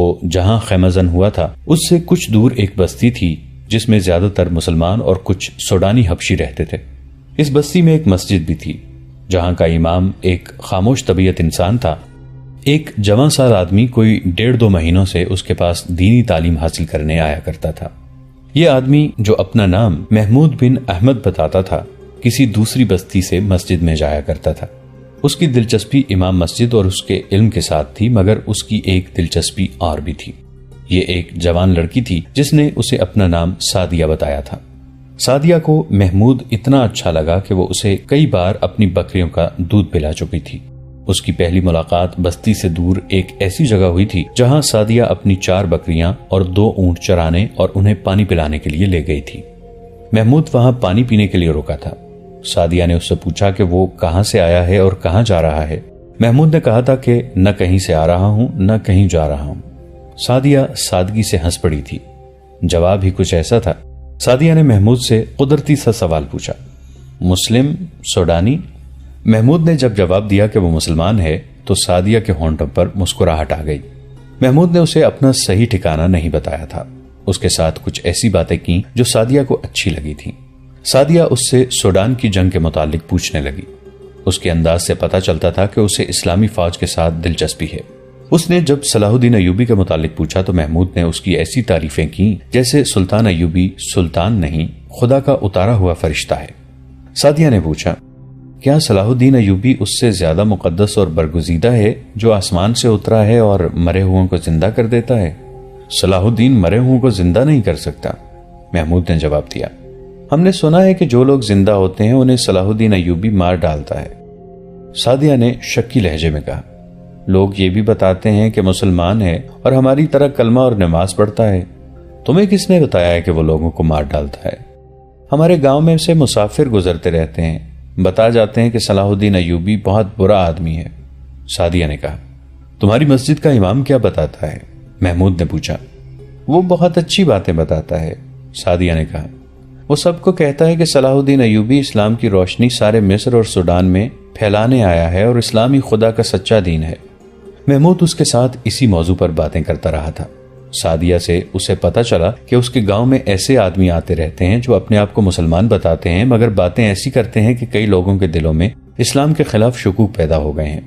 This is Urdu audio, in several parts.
وہ جہاں خیمہ زن ہوا تھا اس سے کچھ دور ایک بستی تھی جس میں زیادہ تر مسلمان اور کچھ سوڈانی حبشی رہتے تھے۔ اس بستی میں ایک مسجد بھی تھی جہاں کا امام ایک خاموش طبیعت انسان تھا۔ ایک جوان سال آدمی کوئی 1.5-2 مہینوں سے اس کے پاس دینی تعلیم حاصل کرنے آیا کرتا تھا۔ یہ آدمی جو اپنا نام محمود بن احمد بتاتا تھا کسی دوسری بستی سے مسجد میں جایا کرتا تھا۔ اس کی دلچسپی امام مسجد اور اس کے علم کے ساتھ تھی، مگر اس کی ایک دلچسپی اور بھی تھی۔ یہ ایک جوان لڑکی تھی جس نے اسے اپنا نام سعدیہ بتایا تھا۔ سعدیہ کو محمود اتنا اچھا لگا کہ وہ اسے کئی بار اپنی بکریوں کا دودھ پلا چکی تھی۔ اس کی پہلی ملاقات بستی سے دور ایک ایسی جگہ ہوئی تھی جہاں سعدیہ اپنی 4 بکریاں اور 2 اونٹ چرانے اور انہیں پانی پلانے کے لیے لے گئی تھی۔ محمود وہاں پانی پینے کے لیے رکا تھا۔ سعدیہ نے اس سے پوچھا کہ وہ کہاں سے آیا ہے اور کہاں جا رہا ہے۔ محمود نے کہا تھا کہ نہ کہیں سے آ رہا ہوں نہ کہیں جا رہا ہوں۔ سعدیہ سادگی سے ہنس پڑی تھی۔ جواب ہی کچھ ایسا تھا۔ سعدیہ نے محمود سے قدرتی سا سوال پوچھا، مسلم سوڈانی؟ محمود نے جب جواب دیا کہ وہ مسلمان ہے تو سعدیہ کے ہونٹوں پر مسکراہٹ آ گئی۔ محمود نے اسے اپنا صحیح ٹھکانہ نہیں بتایا تھا۔ اس کے ساتھ کچھ ایسی باتیں کی جو سعدیہ کو اچھی لگی تھی۔ سعدیہ اس سے سوڈان کی جنگ کے متعلق پوچھنے لگی۔ اس کے انداز سے پتہ چلتا تھا کہ اسے اسلامی فوج کے ساتھ دلچسپی ہے۔ اس نے جب صلاح الدین ایوبی کے متعلق پوچھا تو محمود نے اس کی ایسی تعریفیں کی جیسے سلطان ایوبی سلطان نہیں، خدا کا اتارا ہوا فرشتہ ہے۔ سعدیہ نے پوچھا، کیا صلاح الدین ایوبی اس سے زیادہ مقدس اور برگزیدہ ہے جو آسمان سے اترا ہے اور مرے ہوئوں کو زندہ کر دیتا ہے؟ صلاح الدین مرے ہوئوں کو زندہ نہیں کر سکتا، محمود نے جواب دیا۔ ہم نے سنا ہے کہ جو لوگ زندہ ہوتے ہیں انہیں صلاح الدین ایوبی مار ڈالتا ہے۔ سعدیہ نے شکی لہجے میں کہا، لوگ یہ بھی بتاتے ہیں کہ مسلمان ہے اور ہماری طرح کلمہ اور نماز پڑھتا ہے۔ تمہیں کس نے بتایا ہے کہ وہ لوگوں کو مار ڈالتا ہے؟ ہمارے گاؤں میں سے مسافر گزرتے رہتے ہیں، بتا جاتے ہیں کہ صلاح الدین ایوبی بہت برا آدمی ہے۔ سعدیہ نے کہا، تمہاری مسجد کا امام کیا بتاتا ہے؟ محمود نے پوچھا۔ وہ بہت اچھی باتیں بتاتا ہے، سعدیہ نے کہا۔ وہ سب کو کہتا ہے کہ صلاح الدین ایوبی اسلام کی روشنی سارے مصر اور سوڈان میں پھیلانے آیا ہے اور اسلامی خدا کا سچا دین ہے۔ محمود اس کے ساتھ اسی موضوع پر باتیں کرتا رہا تھا۔ سعدیہ سے اسے پتا چلا کہ اس کے گاؤں میں ایسے آدمی آتے رہتے ہیں جو اپنے آپ کو مسلمان بتاتے ہیں مگر باتیں ایسی کرتے ہیں کہ کئی لوگوں کے دلوں میں اسلام کے خلاف شکوک پیدا ہو گئے ہیں۔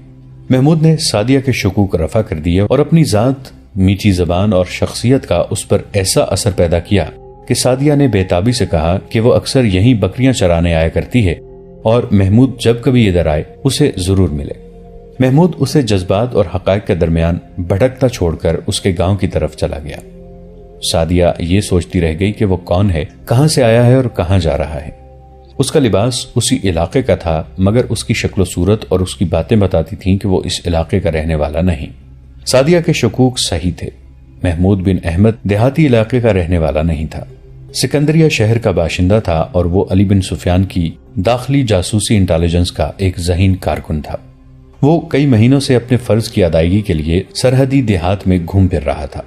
محمود نے سعدیہ کے شکوک رفع کر دیے اور اپنی ذات، میٹھی زبان اور شخصیت کا اس پر ایسا اثر پیدا کیا کہ سعدیہ نے بےتابی سے کہا کہ وہ اکثر یہیں بکریاں چرانے آیا کرتی ہے اور محمود جب کبھی ادھر آئے اسے ضرور ملے۔ محمود اسے جذبات اور حقائق کے درمیان بھٹکتا چھوڑ کر اس کے گاؤں کی طرف چلا گیا۔ سعدیہ یہ سوچتی رہ گئی کہ وہ کون ہے، کہاں سے آیا ہے اور کہاں جا رہا ہے۔ اس کا لباس اسی علاقے کا تھا مگر اس کی شکل و صورت اور اس کی باتیں بتاتی تھیں کہ وہ اس علاقے کا رہنے والا نہیں۔ سعدیہ کے شکوک صحیح تھے۔ محمود بن احمد دیہاتی علاقے کا رہنے والا نہیں تھا، سکندریہ شہر کا باشندہ تھا اور وہ علی بن سفیان کی داخلی جاسوسی انٹیلیجنس کا ایک ذہین کارکن تھا۔ وہ کئی مہینوں سے اپنے فرض کی ادائیگی کے لیے سرحدی دیہات میں گھوم پھر رہا تھا۔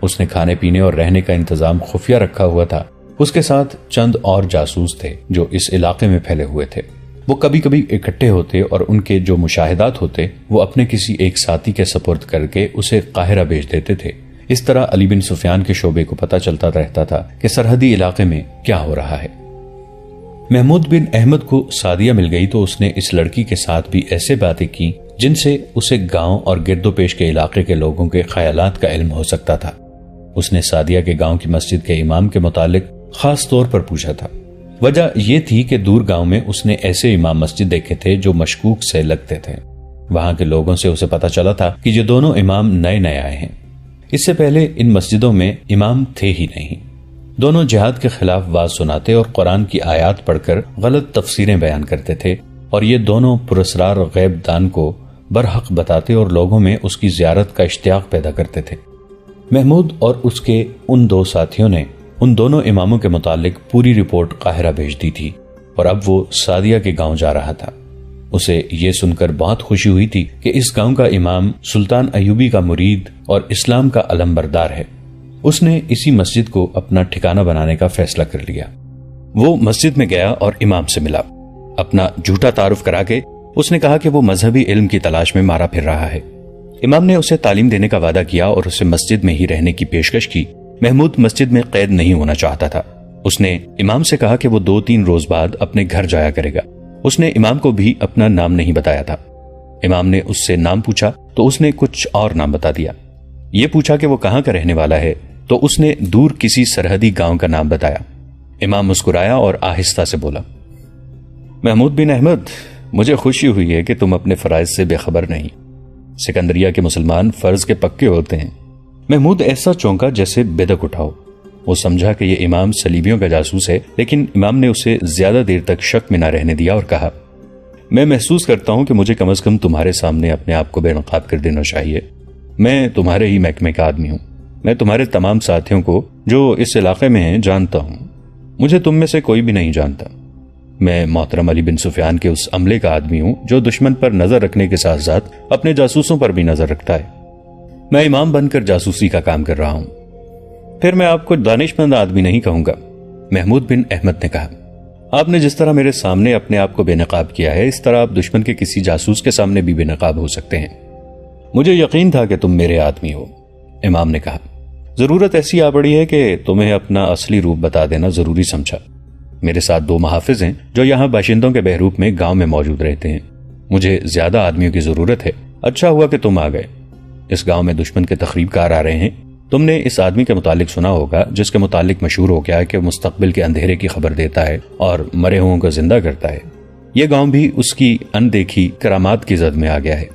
اس نے کھانے پینے اور رہنے کا انتظام خفیہ رکھا ہوا تھا۔ اس کے ساتھ چند اور جاسوس تھے جو اس علاقے میں پھیلے ہوئے تھے۔ وہ کبھی کبھی اکٹھے ہوتے اور ان کے جو مشاہدات ہوتے وہ اپنے کسی ایک ساتھی کے سپرد کر کے اسے قاہرہ بھیج دیتے تھے۔ اس طرح علی بن سفیان کے شعبے کو پتہ چلتا رہتا تھا کہ سرحدی علاقے میں کیا ہو رہا ہے۔ محمود بن احمد کو سعدیہ مل گئی تو اس نے اس لڑکی کے ساتھ بھی ایسے باتیں کی جن سے اسے گاؤں اور گرد و پیش کے علاقے کے لوگوں کے خیالات کا علم ہو سکتا تھا۔ اس نے سعدیہ کے گاؤں کی مسجد کے امام کے متعلق خاص طور پر پوچھا تھا۔ وجہ یہ تھی کہ دور گاؤں میں اس نے ایسے امام مسجد دیکھے تھے جو مشکوک سے لگتے تھے۔ وہاں کے لوگوں سے اسے پتا چلا تھا کہ یہ دونوں امام نئے نئے آئے ہیں۔ اس سے پہلے ان مسجدوں میں امام تھے ہی نہیں۔ دونوں جہاد کے خلاف واز سناتے اور قرآن کی آیات پڑھ کر غلط تفسیریں بیان کرتے تھے، اور یہ دونوں پراسرار غیب دان کو برحق بتاتے اور لوگوں میں اس کی زیارت کا اشتیاق پیدا کرتے تھے۔ محمود اور اس کے ان دو ساتھیوں نے ان دونوں اماموں کے متعلق پوری رپورٹ قاہرہ بھیج دی تھی، اور اب وہ سعدیہ کے گاؤں جا رہا تھا۔ اسے یہ سن کر بہت خوشی ہوئی تھی کہ اس گاؤں کا امام سلطان ایوبی کا مرید اور اسلام کا علمبردار ہے۔ اس نے اسی مسجد کو اپنا ٹھکانہ بنانے کا فیصلہ کر لیا۔ وہ مسجد میں گیا اور امام سے ملا۔ اپنا جھوٹا تعارف کرا کے اس نے کہا کہ وہ مذہبی علم کی تلاش میں مارا پھر رہا ہے۔ امام نے اسے تعلیم دینے کا وعدہ کیا اور اسے مسجد میں ہی رہنے کی پیشکش کی۔ محمود مسجد میں قید نہیں ہونا چاہتا تھا۔ اس نے امام سے کہا کہ وہ 2-3 روز بعد اپنے گھر جایا کرے گا۔ اس نے امام کو بھی اپنا نام نہیں بتایا تھا۔ امام نے اس سے نام پوچھا تو اس نے کچھ اور نام بتا دیا۔ یہ پوچھا کہ وہ کہاں کا رہنے والا ہے تو اس نے دور کسی سرحدی گاؤں کا نام بتایا۔ امام مسکرایا اور آہستہ سے بولا، محمود بن احمد، مجھے خوشی ہوئی ہے کہ تم اپنے فرائض سے بے خبر نہیں۔ سکندریہ کے مسلمان فرض کے پکے ہوتے ہیں۔ محمود ایسا چونکا جیسے بیدک اٹھا ہو۔ وہ سمجھا کہ یہ امام صلیبیوں کا جاسوس ہے، لیکن امام نے اسے زیادہ دیر تک شک میں نہ رہنے دیا اور کہا، میں محسوس کرتا ہوں کہ مجھے کم از کم تمہارے سامنے اپنے آپ کو بے نقاب کر دینا چاہیے۔ میں تمہارے ہی محکمے کا آدمی ہوں۔ میں تمہارے تمام ساتھیوں کو جو اس علاقے میں ہیں جانتا ہوں۔ مجھے تم میں سے کوئی بھی نہیں جانتا۔ میں محترم علی بن سفیان کے اس عملے کا آدمی ہوں جو دشمن پر نظر رکھنے کے ساتھ ساتھ اپنے جاسوسوں پر بھی نظر رکھتا ہے۔ میں امام بن کر جاسوسی کا کام کر رہا ہوں۔ پھر میں آپ کو دانش مند آدمی نہیں کہوں گا، محمود بن احمد نے کہا۔ آپ نے جس طرح میرے سامنے اپنے آپ کو بے نقاب کیا ہے، اس طرح آپ دشمن کے کسی جاسوس کے سامنے بھی بے نقاب ہو سکتے ہیں۔ مجھے یقین تھا کہ تم میرے آدمی ہو، امام نے کہا۔ ضرورت ایسی آ پڑی ہے کہ تمہیں اپنا اصلی روپ بتا دینا ضروری سمجھا۔ میرے ساتھ 2 محافظ ہیں جو یہاں باشندوں کے بحروپ میں گاؤں میں موجود رہتے ہیں۔ مجھے زیادہ آدمیوں کی ضرورت ہے۔ اچھا ہوا کہ تم آ گئے۔ اس گاؤں میں دشمن کے تخریب کار آ رہے ہیں۔ تم نے اس آدمی کے متعلق سنا ہوگا جس کے متعلق مشہور ہو گیا کہ مستقبل کے اندھیرے کی خبر دیتا ہے اور مرے ہوں کو زندہ کرتا ہے۔ یہ گاؤں بھی اس کی اندیکھی کرامات کی زد میں آ گیا ہے۔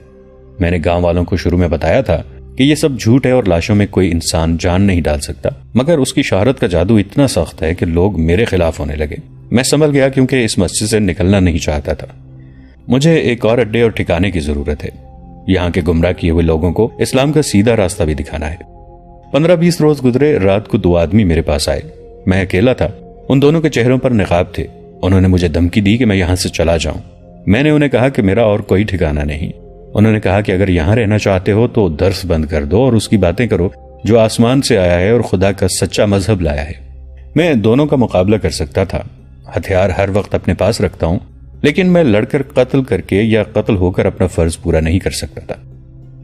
میں نے گاؤں والوں کو شروع میں بتایا تھا کہ یہ سب جھوٹ ہے اور لاشوں میں کوئی انسان جان نہیں ڈال سکتا، مگر اس کی شہرت کا جادو اتنا سخت ہے کہ لوگ میرے خلاف ہونے لگے۔ میں سنبھل گیا کیونکہ اس مسجد سے نکلنا نہیں چاہتا تھا۔ مجھے ایک اور اڈے اور ٹھکانے کی ضرورت ہے۔ یہاں کے گمراہ کیے ہوئے لوگوں کو اسلام کا سیدھا راستہ بھی دکھانا ہے۔ 15-20 روز گزرے، رات کو 2 آدمی میرے پاس آئے۔ میں اکیلا تھا۔ ان دونوں کے چہروں پر نقاب تھے۔ انہوں نے مجھے دھمکی دی کہ میں یہاں سے چلا جاؤں۔ میں نے انہیں کہا کہ میرا اور کوئی ٹھکانہ نہیں۔ انہوں نے کہا کہ اگر یہاں رہنا چاہتے ہو تو درس بند کر دو اور اس کی باتیں کرو جو آسمان سے آیا ہے اور خدا کا سچا مذہب لایا ہے۔ میں دونوں کا مقابلہ کر سکتا تھا۔ ہتھیار ہر وقت اپنے پاس رکھتا ہوں، لیکن میں لڑ کر قتل کر کے یا قتل ہو کر اپنا فرض پورا نہیں کر سکتا تھا۔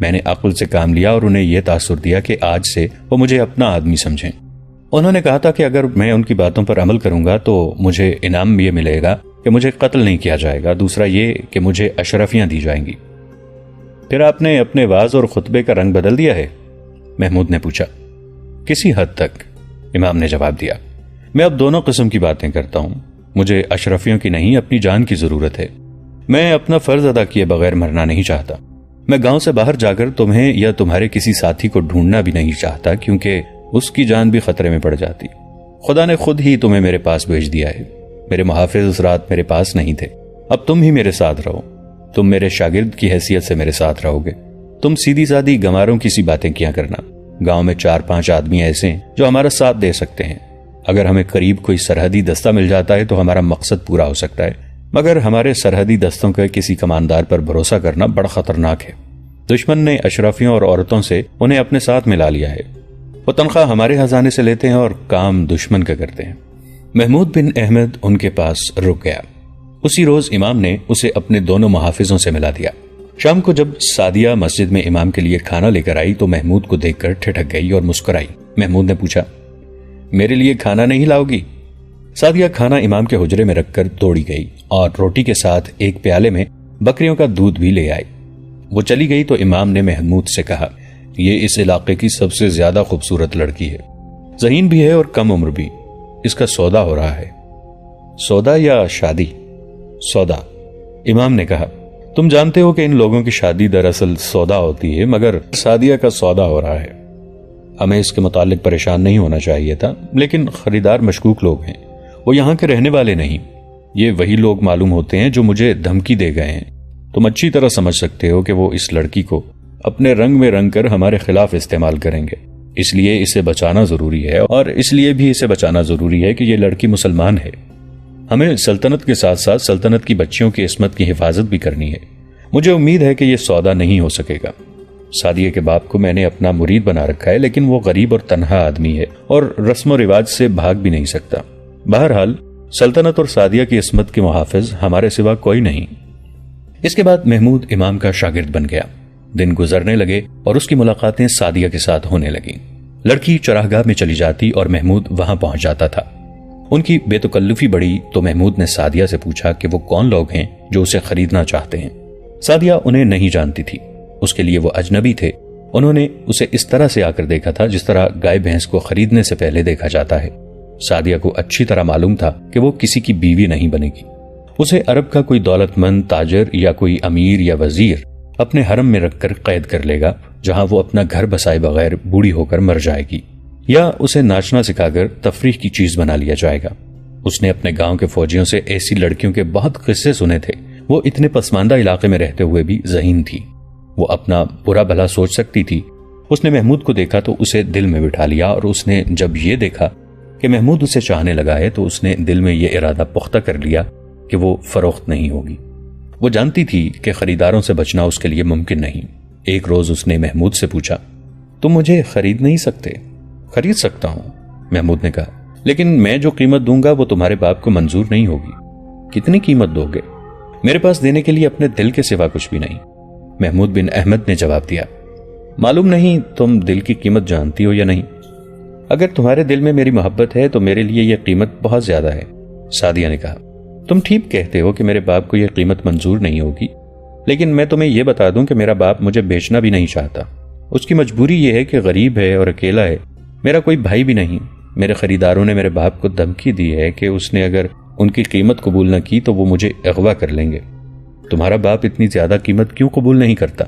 میں نے عقل سے کام لیا اور انہیں یہ تاثر دیا کہ آج سے وہ مجھے اپنا آدمی سمجھیں۔ انہوں نے کہا تھا کہ اگر میں ان کی باتوں پر عمل کروں گا تو مجھے انعام یہ ملے گا کہ مجھے قتل نہیں کیا جائے گا، دوسرا یہ کہ مجھے اشرفیاں دی جائیں گی۔ پھر آپ نے اپنے واز اور خطبے کا رنگ بدل دیا ہے؟ محمود نے پوچھا۔ کسی حد تک، امام نے جواب دیا۔ میں اب دونوں قسم کی باتیں کرتا ہوں۔ مجھے اشرفیوں کی نہیں، اپنی جان کی ضرورت ہے۔ میں اپنا فرض ادا کیے بغیر مرنا نہیں چاہتا۔ میں گاؤں سے باہر جا کر تمہیں یا تمہارے کسی ساتھی کو ڈھونڈنا بھی نہیں چاہتا، کیونکہ اس کی جان بھی خطرے میں پڑ جاتی۔ خدا نے خود ہی تمہیں میرے پاس بھیج دیا ہے۔ میرے محافظ اس رات میرے پاس نہیں تھے۔ اب تم ہی میرے ساتھ رہو۔ تم میرے شاگرد کی حیثیت سے میرے ساتھ رہو گے۔ تم سیدھی سادھی گماروں کی سی باتیں کیا کرنا۔ گاؤں میں 4-5 آدمی ایسے ہیں جو ہمارا ساتھ دے سکتے ہیں۔ اگر ہمیں قریب کوئی سرحدی دستہ مل جاتا ہے تو ہمارا مقصد پورا ہو سکتا ہے، مگر ہمارے سرحدی دستوں کا کسی کماندار پر بھروسہ کرنا بڑا خطرناک ہے۔ دشمن نے اشرفیوں اور عورتوں سے انہیں اپنے ساتھ ملا لیا ہے۔ وہ تنخواہ ہمارے خزانے سے لیتے ہیں اور کام دشمن کا کرتے ہیں۔ محمود بن احمد ان کے پاس رک گیا۔ اسی روز امام نے اسے اپنے دونوں محافظوں سے ملا دیا۔ شام کو جب سعدیہ مسجد میں امام کے لیے کھانا لے کر آئی تو محمود کو دیکھ کر ٹھٹک گئی اور مسکرائی۔ محمود نے پوچھا، میرے لیے کھانا نہیں لاؤ گی؟ سعدیہ کھانا امام کے حجرے میں رکھ کر دوڑی گئی اور روٹی کے ساتھ ایک پیالے میں بکریوں کا دودھ بھی لے آئی۔ وہ چلی گئی تو امام نے محمود سے کہا، یہ اس علاقے کی سب سے زیادہ خوبصورت لڑکی ہے، ذہین بھی ہے اور کم عمر بھی۔ اس کا سودا ہو رہا ہے۔ سودا یا شادی؟ سودا، امام نے کہا۔ تم جانتے ہو کہ ان لوگوں کی شادی دراصل سودا ہوتی ہے، مگر سعدیہ کا سودا ہو رہا ہے۔ ہمیں اس کے متعلق پریشان نہیں ہونا چاہیے تھا، لیکن خریدار مشکوک لوگ ہیں۔ وہ یہاں کے رہنے والے نہیں۔ یہ وہی لوگ معلوم ہوتے ہیں جو مجھے دھمکی دے گئے ہیں۔ تم اچھی طرح سمجھ سکتے ہو کہ وہ اس لڑکی کو اپنے رنگ میں رنگ کر ہمارے خلاف استعمال کریں گے۔ اس لیے اسے بچانا ضروری ہے، اور اس لیے بھی اسے بچانا ضروری ہے کہ یہ لڑکی مسلمان ہے۔ ہمیں سلطنت کے ساتھ ساتھ سلطنت کی بچیوں کی عصمت کی حفاظت بھی کرنی ہے۔ مجھے امید ہے کہ یہ سودا نہیں ہو سکے گا۔ سعدیہ کے باپ کو میں نے اپنا مرید بنا رکھا ہے، لیکن وہ غریب اور تنہا آدمی ہے اور رسم و رواج سے بھاگ بھی نہیں سکتا۔ بہرحال سلطنت اور سعدیہ کی عصمت کے محافظ ہمارے سوا کوئی نہیں۔ اس کے بعد محمود امام کا شاگرد بن گیا۔ دن گزرنے لگے اور اس کی ملاقاتیں سعدیہ کے ساتھ ہونے لگیں۔ لڑکی چراگاہ میں چلی جاتی اور محمود وہاں پہنچ جاتا تھا۔ ان کی بے تکلفی بڑھی تو محمود نے سعدیہ سے پوچھا کہ وہ کون لوگ ہیں جو اسے خریدنا چاہتے ہیں۔ سعدیہ انہیں نہیں جانتی تھی، اس کے لیے وہ اجنبی تھے۔ انہوں نے اسے اس طرح سے آ کر دیکھا تھا جس طرح گائے بھینس کو خریدنے سے پہلے دیکھا جاتا ہے۔ سعدیہ کو اچھی طرح معلوم تھا کہ وہ کسی کی بیوی نہیں بنے گی۔ اسے عرب کا کوئی دولت مند تاجر یا کوئی امیر یا وزیر اپنے حرم میں رکھ کر قید کر لے گا، جہاں وہ اپنا گھر بسائے بغیر بوڑھی ہو کر مر جائے گی، یا اسے ناچنا سکھا کر تفریح کی چیز بنا لیا جائے گا۔ اس نے اپنے گاؤں کے فوجیوں سے ایسی لڑکیوں کے بہت قصے سنے تھے۔ وہ اتنے پسماندہ علاقے میں رہتے ہوئے بھی ذہین تھی، وہ اپنا برا بھلا سوچ سکتی تھی۔ اس نے محمود کو دیکھا تو اسے دل میں بٹھا لیا، اور اس نے جب یہ دیکھا کہ محمود اسے چاہنے لگا ہے تو اس نے دل میں یہ ارادہ پختہ کر لیا کہ وہ فروخت نہیں ہوگی۔ وہ جانتی تھی کہ خریداروں سے بچنا اس کے لیے ممکن نہیں۔ ایک روز اس نے محمود سے پوچھا، تم مجھے خرید نہیں سکتے؟ خرید سکتا ہوں، محمود نے کہا، لیکن میں جو قیمت دوں گا وہ تمہارے باپ کو منظور نہیں ہوگی۔ کتنی قیمت دو گے؟ میرے پاس دینے کے لیے اپنے دل کے سوا کچھ بھی نہیں، محمود بن احمد نے جواب دیا۔ معلوم نہیں تم دل کی قیمت جانتی ہو یا نہیں۔ اگر تمہارے دل میں میری محبت ہے تو میرے لیے یہ قیمت بہت زیادہ ہے، سعدیہ نے کہا۔ تم ٹھیک کہتے ہو کہ میرے باپ کو یہ قیمت منظور نہیں ہوگی، لیکن میں تمہیں یہ بتا دوں کہ میرا باپ مجھے بیچنا بھی نہیں چاہتا۔ اس کی مجبوری یہ ہے کہ غریب ہے اور اکیلا ہے، میرا کوئی بھائی بھی نہیں۔ میرے خریداروں نے میرے باپ کو دھمکی دی ہے کہ اس نے اگر ان کی قیمت قبول نہ کی تو وہ مجھے اغوا کر لیں گے۔ تمہارا باپ اتنی زیادہ قیمت کیوں قبول نہیں کرتا؟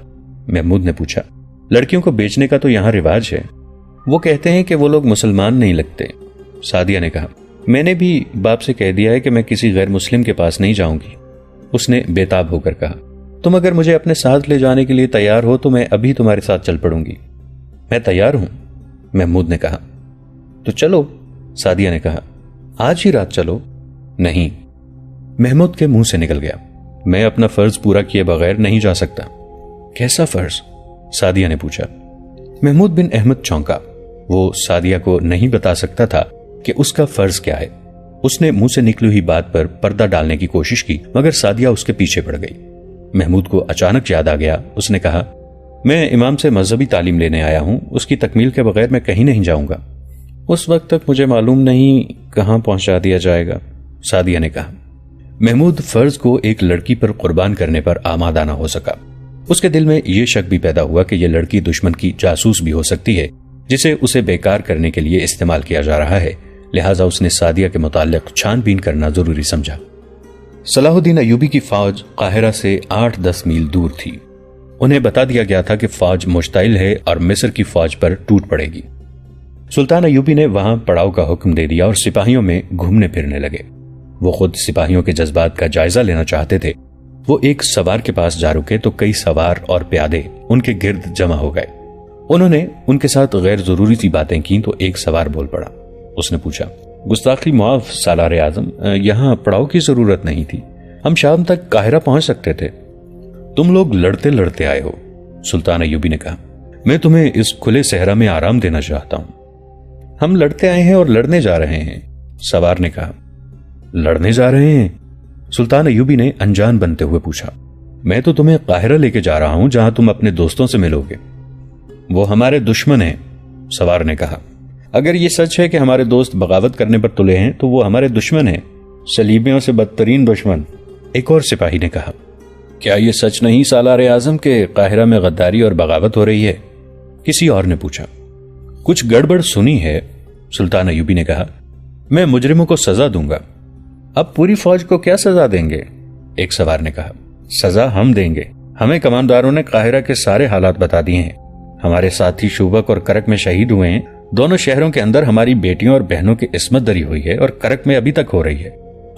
محمود نے پوچھا۔ لڑکیوں کو بیچنے کا تو یہاں رواج ہے، وہ کہتے ہیں کہ وہ لوگ مسلمان نہیں لگتے، سعدیہ نے کہا۔ میں نے بھی باپ سے کہہ دیا ہے کہ میں کسی غیر مسلم کے پاس نہیں جاؤں گی، اس نے بے تاب ہو کر کہا۔ تم اگر مجھے اپنے ساتھ لے جانے کے لیے تیار ہو تو میں ابھی تمہارے ساتھ چل پڑوں گی۔ میں تیار ہوں، محمود نے کہا۔ تو چلو، سعدیہ نے کہا۔ آج ہی رات چلو؟ نہیں، محمود کے منہ سے نکل گیا۔ میں اپنا فرض پورا کیے بغیر نہیں جا سکتا۔ کیسا فرض؟ سعدیہ نے پوچھا۔ محمود بن احمد چونکا۔ وہ سعدیہ کو نہیں بتا سکتا تھا کہ اس کا فرض کیا ہے۔ اس نے منہ سے نکلی ہوئی بات پر پردہ ڈالنے کی کوشش کی، مگر سعدیہ اس کے پیچھے پڑ گئی۔ محمود کو اچانک یاد آ گیا، اس نے کہا، میں امام سے مذہبی تعلیم لینے آیا ہوں، اس کی تکمیل کے بغیر میں کہیں نہیں جاؤں گا۔ اس وقت تک مجھے معلوم نہیں کہاں پہنچا دیا جائے گا، سعدیہ نے کہا۔ محمود فرض کو ایک لڑکی پر قربان کرنے پر آمادہ نہ ہو سکا۔ اس کے دل میں یہ شک بھی پیدا ہوا کہ یہ لڑکی دشمن کی جاسوس بھی ہو سکتی ہے، جسے اسے بیکار کرنے کے لیے استعمال کیا جا رہا ہے، لہٰذا اس نے سعدیہ کے متعلق چھان بین کرنا ضروری سمجھا۔ صلاح الدین ایوبی کی فوج قاہرہ سے 8-10 میل دور تھی۔ انہیں بتا دیا گیا تھا کہ فوج مشتعل ہے اور مصر کی فوج پر ٹوٹ پڑے گی۔ سلطان ایوبی نے وہاں پڑاؤ کا حکم دے دیا اور سپاہیوں میں گھومنے پھرنے لگے۔ وہ خود سپاہیوں کے جذبات کا جائزہ لینا چاہتے تھے۔ وہ ایک سوار کے پاس جا رکے تو کئی سوار اور پیادے ان کے گرد جمع ہو گئے۔ انہوں نے ان کے ساتھ غیر ضروری سی باتیں کی تو ایک سوار بول پڑا۔ اس نے پوچھا، گستاخی معاف سالار اعظم، یہاں پڑاؤ کی ضرورت نہیں تھی، ہم شام تک قاہرہ پہنچ سکتے تھے۔ تم لوگ لڑتے لڑتے آئے ہو، سلطان ایوبی نے کہا۔ میں تمہیں اس کھلے صحرا میں آرام دینا چاہتا ہوں۔ ہم لڑتے آئے ہیں اور لڑنے جا رہے ہیں، سوار نے کہا۔ لڑنے جا رہے ہیں؟ سلطان ایوبی نے انجان بنتے ہوئے پوچھا۔ میں تو تمہیں قاہرہ لے کے جا رہا ہوں جہاں تم اپنے دوستوں سے ملو گے۔ وہ ہمارے دشمن ہیں، سوار نے کہا۔ اگر یہ سچ ہے کہ ہمارے دوست بغاوت کرنے پر تلے ہیں تو وہ ہمارے دشمن ہیں، صلیبیوں سے بدترین دشمن، ایک اور سپاہی نے کہا۔ کیا یہ سچ نہیں سالار اعظم کہ قاہرہ میں غداری اور بغاوت ہو رہی ہے؟ کسی اور نے پوچھا۔ کچھ گڑبڑ سنی ہے، سلطان ایوبی نے کہا۔ میں مجرموں کو سزا دوں گا۔ اب پوری فوج کو کیا سزا دیں گے؟ ایک سوار نے کہا۔ سزا ہم دیں گے، ہمیں کمانداروں نے قاہرہ کے سارے حالات بتا دیے ہیں۔ ہمارے ساتھی شوبک اور کرک میں شہید ہوئے ہیں۔ دونوں شہروں کے اندر ہماری بیٹیوں اور بہنوں کی عصمت دری ہوئی ہے اور کرک میں ابھی تک ہو رہی ہے۔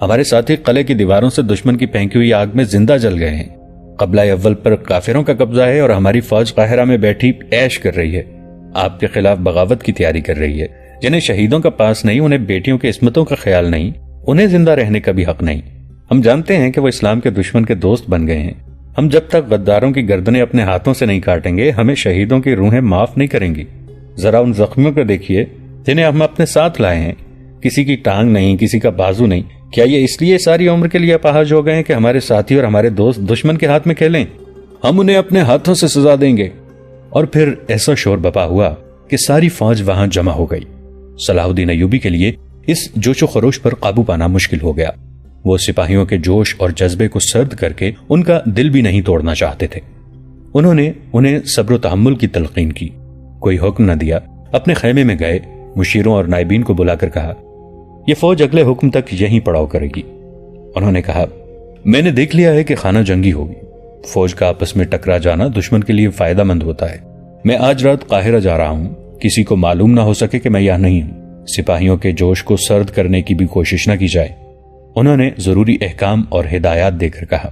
ہمارے ساتھی قلعے کی دیواروں سے دشمن کی پھینکی ہوئی آگ میں زندہ جل گئے ہیں۔ قبلہ اول پر کافروں کا قبضہ ہے اور ہماری فوج قاہرہ میں بیٹھی عیش کر رہی ہے، آپ کے خلاف بغاوت کی تیاری کر رہی ہے۔ جنہیں شہیدوں کا پاس نہیں، انہیں بیٹیوں کی عصمتوں کا خیال نہیں، انہیں زندہ رہنے کا بھی حق نہیں۔ ہم جانتے ہیں کہ وہ اسلام کے دشمن کے دوست بن گئے ہیں۔ ہم جب تک غداروں کی گردنیں اپنے ہاتھوں سے نہیں کاٹیں گے، ہمیں شہیدوں کی روحیں معاف نہیں کریں گی۔ ذرا ان زخمیوں کو دیکھیے جنہیں ہم اپنے ساتھ لائے ہیں، کسی کی ٹانگ نہیں، کسی کا بازو نہیں۔ کیا یہ اس لیے ساری عمر کے لیے اپاہج ہو گئے ہیں کہ ہمارے ساتھی اور ہمارے دوست دشمن کے ہاتھ میں کھیلیں؟ ہم انہیں اپنے ہاتھوں سے سزا دیں گے۔ اور پھر ایسا شور بپا ہوا کہ ساری فوج وہاں جمع ہو گئی۔ صلاح الدین ایوبی کے لیے اس جوش و خروش پر قابو پانا مشکل ہو گیا۔ وہ سپاہیوں کے جوش اور جذبے کو سرد کر کے ان کا دل بھی نہیں توڑنا چاہتے تھے۔ انہوں نے انہیں صبر و تحمل کی تلقین کی، کوئی حکم نہ دیا۔ اپنے خیمے میں گئے، مشیروں اور نائبین کو بلا کر کہا، یہ فوج اگلے حکم تک یہیں پڑاؤ کرے گی۔ انہوں نے کہا، میں نے دیکھ لیا ہے کہ خانہ جنگی ہوگی، فوج کا آپس میں ٹکرا جانا دشمن کے لیے فائدہ مند ہوتا ہے۔ میں آج رات قاہرہ جا رہا ہوں، کسی کو معلوم نہ ہو سکے کہ میں یہاں نہیں ہوں۔ سپاہیوں کے جوش کو سرد کرنے کی بھی کوشش نہ کی جائے۔ انہوں نے ضروری احکام اور ہدایات دے کر کہا،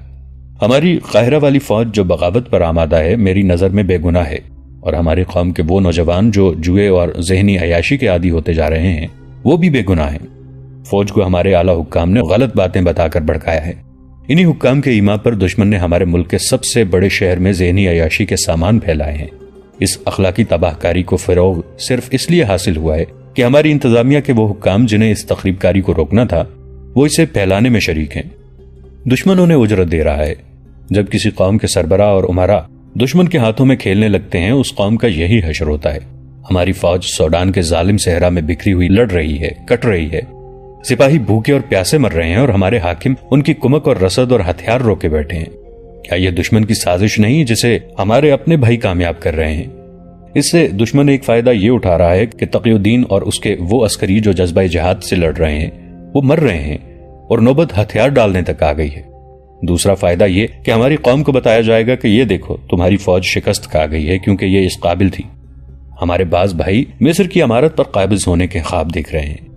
ہماری قاہرہ والی فوج جو بغاوت پر آمادہ ہے میری نظر میں بے گناہ ہے، اور ہماری قوم کے وہ نوجوان جو جوئے اور ذہنی عیاشی کے عادی ہوتے جا رہے ہیں وہ بھی بے گناہ ہیں۔ فوج کو ہمارے اعلیٰ حکام نے غلط باتیں بتا کر بھڑکایا ہے۔ انہی حکام کے ایما پر دشمن نے ہمارے ملک کے سب سے بڑے شہر میں ذہنی عیاشی کے سامان پھیلائے ہیں۔ اس اخلاقی تباہ کاری کو فروغ صرف اس لیے حاصل ہوا ہے کہ ہماری انتظامیہ کے وہ حکام جنہیں اس تخریب کاری کو روکنا تھا وہ اسے پھیلانے میں شریک ہیں۔ دشمن انہیں اجرت دے رہا ہے۔ جب کسی قوم کے سربراہ اور امراء دشمن کے ہاتھوں میں کھیلنے لگتے ہیں اس قوم کا یہی حشر ہوتا ہے۔ ہماری فوج سوڈان کے ظالم صحرا میں بکھری ہوئی لڑ رہی ہے، کٹ رہی ہے، سپاہی بھوکے اور پیاسے مر رہے ہیں اور ہمارے حاکم ان کی کمک اور رسد اور ہتھیار روکے بیٹھے ہیں۔ کیا یہ دشمن کی سازش نہیں جسے ہمارے اپنے بھائی کامیاب کر رہے ہیں؟ اس سے دشمن ایک فائدہ یہ اٹھا رہا ہے کہ تقی الدین اور اس کے وہ عسکری جو جذبہ جہاد سے لڑ رہے ہیں وہ مر رہے ہیں اور نوبت ہتھیار ڈالنے تک آ گئی ہے۔ دوسرا فائدہ یہ کہ ہماری قوم کو بتایا جائے گا کہ یہ دیکھو تمہاری فوج شکست کھا گئی ہے کیونکہ یہ اس قابل تھی۔ ہمارے بعض بھائی مصر کی امارت پر قابض ہونے کے خواب دیکھ رہے ہیں۔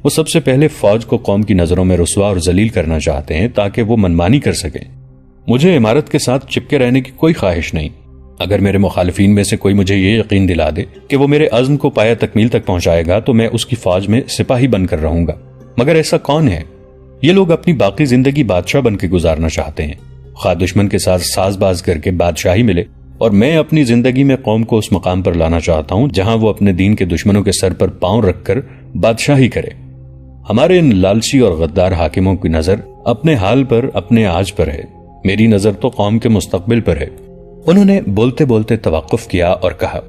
وہ سب سے پہلے فوج کو قوم کی نظروں میں رسوا اور ذلیل کرنا چاہتے ہیں تاکہ وہ منمانی کر سکیں۔ مجھے امارت کے ساتھ چپکے رہنے کی کوئی خواہش نہیں۔ اگر میرے مخالفین میں سے کوئی مجھے یہ یقین دلا دے کہ وہ میرے عزم کو پایہ تکمیل تک پہنچائے گا تو میں اس کی فوج میں سپاہی بن کر رہوں گا، مگر ایسا کون ہے؟ یہ لوگ اپنی باقی زندگی بادشاہ بن کے گزارنا چاہتے ہیں، خواہ دشمن کے ساتھ ساز باز کر کے بادشاہی ملے، اور میں اپنی زندگی میں قوم کو اس مقام پر لانا چاہتا ہوں جہاں وہ اپنے دین کے دشمنوں کے سر پر پاؤں رکھ کر بادشاہی کرے۔ ہمارے ان لالچی اور غدار حاکموں کی نظر اپنے حال پر، اپنے آج پر ہے، میری نظر تو قوم کے مستقبل پر ہے۔ انہوں نے بولتے بولتے توقف کیا اور کہا،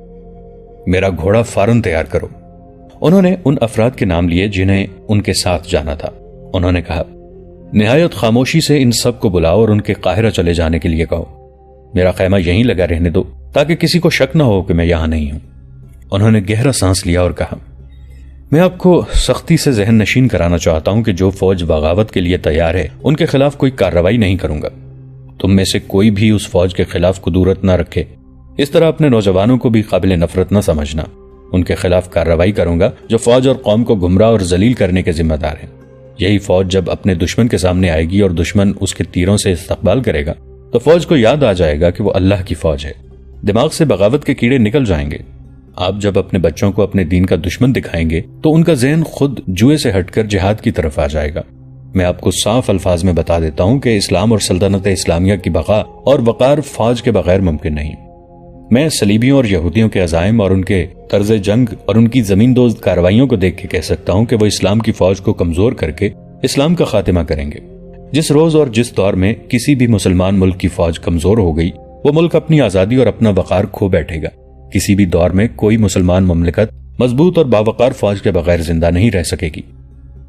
میرا گھوڑا فوراً تیار کرو۔ انہوں نے ان افراد کے نام لیے جنہیں ان کے ساتھ جانا تھا۔ انہوں نے کہا، نہایت خاموشی سے ان سب کو بلاؤ اور ان کے قاہرہ چلے جانے کے لیے کہو۔ میرا خیمہ یہیں لگا رہنے دو تاکہ کسی کو شک نہ ہو کہ میں یہاں نہیں ہوں۔ انہوں نے گہرا سانس لیا اور کہا، میں آپ کو سختی سے ذہن نشین کرانا چاہتا ہوں کہ جو فوج بغاوت کے لیے تیار ہے ان کے خلاف کوئی کارروائی نہیں کروں گا۔ تم میں سے کوئی بھی اس فوج کے خلاف قدورت نہ رکھے، اس طرح اپنے نوجوانوں کو بھی قابل نفرت نہ سمجھنا۔ ان کے خلاف کارروائی کروں گا جو فوج اور قوم کو گمراہ اور ذلیل کرنے کے ذمہ دار ہیں۔ یہی فوج جب اپنے دشمن کے سامنے آئے گی اور دشمن اس کے تیروں سے استقبال کرے گا تو فوج کو یاد آ جائے گا کہ وہ اللہ کی فوج ہے۔ دماغ سے بغاوت کے کیڑے نکل جائیں گے۔ آپ جب اپنے بچوں کو اپنے دین کا دشمن دکھائیں گے تو ان کا ذہن خود جوئے سے ہٹ کر جہاد کی طرف آ جائے گا۔ میں آپ کو صاف الفاظ میں بتا دیتا ہوں کہ اسلام اور سلطنت اسلامیہ کی بقا اور وقار فوج کے بغیر ممکن نہیں۔ میں صلیبیوں اور یہودیوں کے عزائم اور ان کے طرز جنگ اور ان کی زمین دوز کارروائیوں کو دیکھ کے کہہ سکتا ہوں کہ وہ اسلام کی فوج کو کمزور کر کے اسلام کا خاتمہ کریں گے۔ جس روز اور جس دور میں کسی بھی مسلمان ملک کی فوج کمزور ہو گئی وہ ملک اپنی آزادی اور اپنا وقار کھو بیٹھے گا۔ کسی بھی دور میں کوئی مسلمان مملکت مضبوط اور باوقار فوج کے بغیر زندہ نہیں رہ سکے گی۔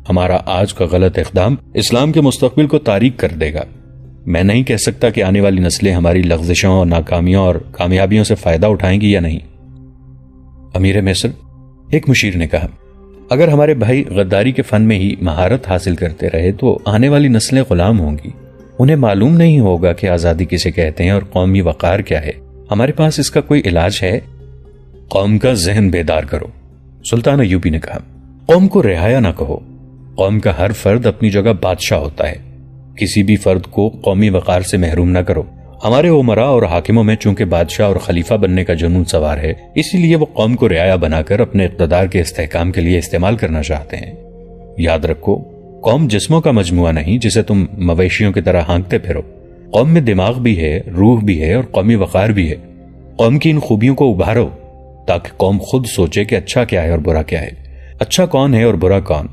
ہمارا آج کا غلط اقدام اسلام کے مستقبل کو تاریک کر دے گا۔ میں نہیں کہہ سکتا کہ آنے والی نسلیں ہماری لغزشوں اور ناکامیوں اور کامیابیوں سے فائدہ اٹھائیں گی یا نہیں۔ امیر مصر، ایک مشیر نے کہا، اگر ہمارے بھائی غداری کے فن میں ہی مہارت حاصل کرتے رہے تو آنے والی نسلیں غلام ہوں گی۔ انہیں معلوم نہیں ہوگا کہ آزادی کسے کہتے ہیں اور قومی وقار کیا ہے۔ ہمارے پاس اس کا کوئی علاج ہے؟ قوم کا ذہن بیدار کرو، سلطان ایوبی نے کہا۔ قوم کو رعایا نہ کہو۔ قوم کا ہر فرد اپنی جگہ بادشاہ ہوتا ہے۔ کسی بھی فرد کو قومی وقار سے محروم نہ کرو۔ ہمارے عمراء اور حاکموں میں چونکہ بادشاہ اور خلیفہ بننے کا جنون سوار ہے، اسی لیے وہ قوم کو رعایا بنا کر اپنے اقتدار کے استحکام کے لیے استعمال کرنا چاہتے ہیں۔ یاد رکھو، قوم جسموں کا مجموعہ نہیں جسے تم مویشیوں کی طرح ہانکتے پھرو۔ قوم میں دماغ بھی ہے، روح بھی ہے اور قومی وقار بھی ہے۔ قوم کی ان خوبیوں کو ابھارو تاکہ قوم خود سوچے کہ اچھا کیا ہے اور برا کیا ہے، اچھا کون ہے اور برا کون۔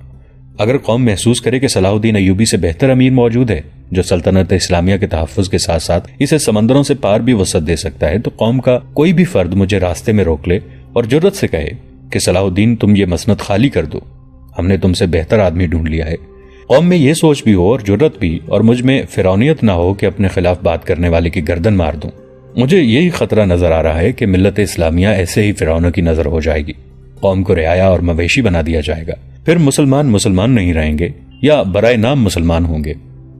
اگر قوم محسوس کرے کہ صلاح الدین ایوبی سے بہتر امیر موجود ہے جو سلطنت اسلامیہ کے تحفظ کے ساتھ ساتھ اسے سمندروں سے پار بھی وسعت دے سکتا ہے، تو قوم کا کوئی بھی فرد مجھے راستے میں روک لے اور جرت سے کہے کہ صلاح الدین تم یہ مسند خالی کر دو، ہم نے تم سے بہتر آدمی ڈھونڈ لیا ہے، قوم میں یہ سوچ بھی ہو اور جرت بھی، اور مجھ میں فرعونیت نہ ہو کہ اپنے خلاف بات کرنے والے کی گردن مار دوں، مجھے یہی خطرہ نظر آ رہا ہے کہ ملت اسلامیہ ایسے ہی فرعونوں کی نظر ہو جائے گی، قوم کو رعایا اور مویشی بنا دیا جائے گا، پھر مسلمان نہیں رہیں گے یا برائے نام مسلمان ہوں گے،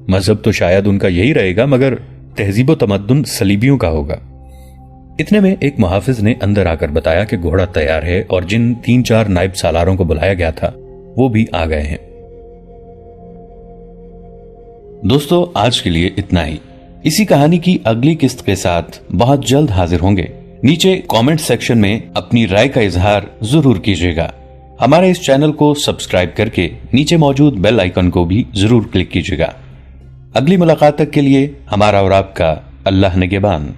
مذہب تو شاید ان کا یہی رہے گا مگر تہذیب و تمدن صلیبیوں کا ہوگا۔ اتنے میں ایک محافظ نے اندر آ کر بتایا کہ گھوڑا تیار ہے اور جن 3-4 نائب سالاروں کو بلایا گیا تھا وہ بھی آ گئے ہیں۔ دوستو آج کے لیے اتنا ہی، اسی کہانی کی اگلی قسط کے ساتھ بہت جلد حاضر ہوں گے۔ نیچے کامنٹ سیکشن میں اپنی رائے کا اظہار ضرور کیجیے گا۔ ہمارے اس چینل کو سبسکرائب کر کے نیچے موجود بیل آئیکن کو بھی ضرور کلک کیجیے گا۔ اگلی ملاقات تک کے لیے ہمارا اور آپ کا اللہ نگہبان۔